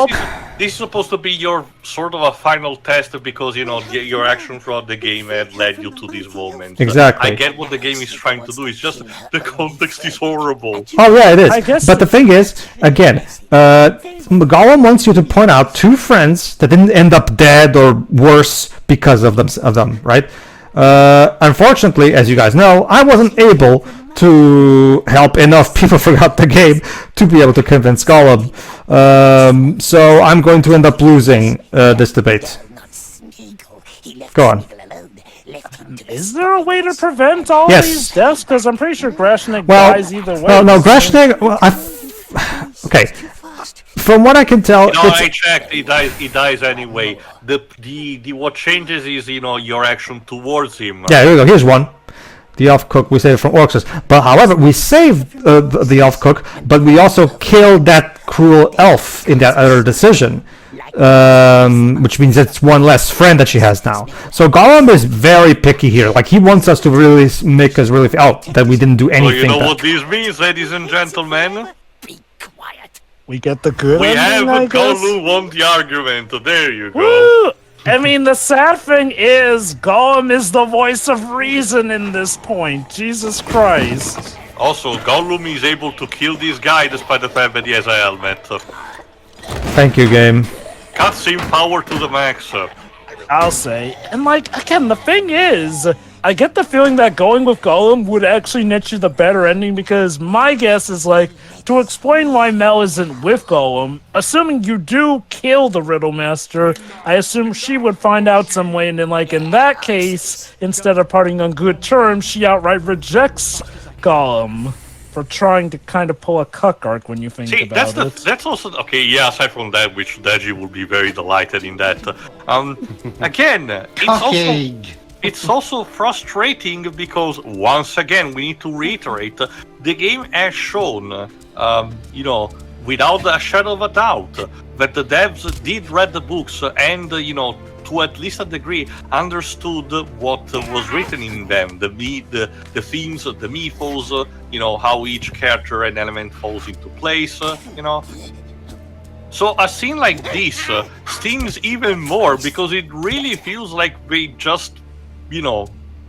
this is supposed to be your sort of a final test because your action throughout the game had led you to this moment. Exactly. I get what the game is trying to do. It's just the context is horrible. Oh yeah, it is. But the thing is, again, Gollum wants you to point out two friends that didn't end up dead or worse because of them, right? Unfortunately, as you guys know, I wasn't able to help enough people throughout the game to be able to convince Gollum. So I'm going to end up losing this debate. Go on. Is there a way to prevent all these deaths? Because I'm pretty sure Grashnik dies either way. Well, no, Grashnik... Well, Okay, Too fast. from what I can tell, No, it's, I checked. He dies anyway. The what changes is your action towards him. yeah, here we go. Here's one. The elf cook we saved from orcs, but however we saved the elf cook, but we also killed that cruel elf in that other decision, which means it's one less friend that she has now. So Gollum is very picky here. Like he wants us to really make us really that we didn't do So anything. you know bad. what this means, ladies and gentlemen? Be quiet. We get the good We have ending, I guess. Gollum won the argument. There you go. Woo! I mean, the sad thing is, Gollum is the voice of reason in this point. Jesus Christ. Also, Gollum is able to kill this guy despite the fact that he has a helmet. Thank you, game. Cutscene power to the max. I'll say. And, like, again, the thing is, I get the feeling that going with Gollum would actually net you the better ending because my guess is, like, to explain why Mell isn't with Gollum, assuming you do kill the Riddlemaster, I assume she would find out some way, and then, like, in that case, instead of parting on good terms, she outright rejects Gollum for trying to kind of pull a cuck arc when you think See, about that's also okay. Yeah, aside from that, which Deji would be very delighted in that. Again, Cocking. it's also frustrating because once again we need to reiterate the game has shown, without a shadow of a doubt, that the devs did read the books and to at least a degree understood what was written in them, the themes, the mythos, how each character and element falls into place, So a scene like this stings even more because it really feels like they just,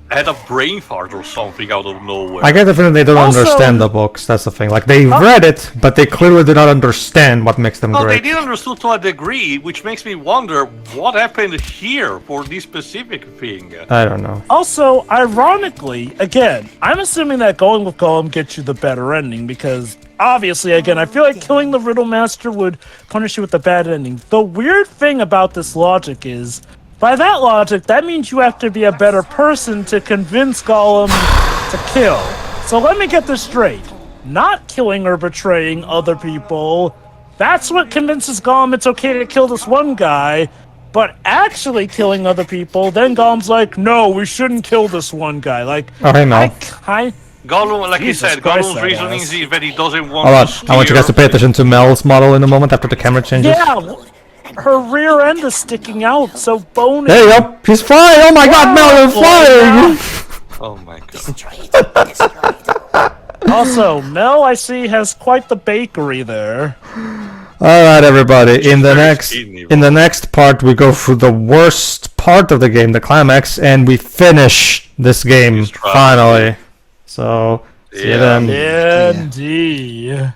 had a brain fart or something out of nowhere. I get the feeling they don't Also- understand the books. That's the thing. Like they read it, but they clearly do not understand what makes them No, they great. did understood to a degree, which makes me wonder what happened here for this specific thing. I don't know. Also, ironically, again, I'm assuming that going with Gollum gets you the better ending because obviously, again, I feel like killing the Riddlemaster would punish you with the bad ending. The weird thing about this logic is, by that logic, that means you have to be a better person to convince Gollum to kill. So let me get this straight. Not killing or betraying other people, that's what convinces Gollum it's okay to kill this one guy. But actually killing other people, then Gollum's like, no, we shouldn't kill this one guy. Like, Oh, hey, Mel. Gollum, like Jesus you said, Christ, Gollum's that reasoning ass. is that he doesn't want Hold on. to I want you guys to pay steer- attention to Mel's model in a moment after the camera changes. Yeah, her rear end is sticking out, so bony. There you go. He's flying. Oh my God, Mel, you're flying. Oh my god. Destroy it. Destroy it. Also, Mel, I see, has quite the bakery there. All right, everybody. In the Very next skinny, in the next part, we go through the worst part of the game, the climax, and we finish this game It's tragic. finally. So see you Yeah. then. Indeed.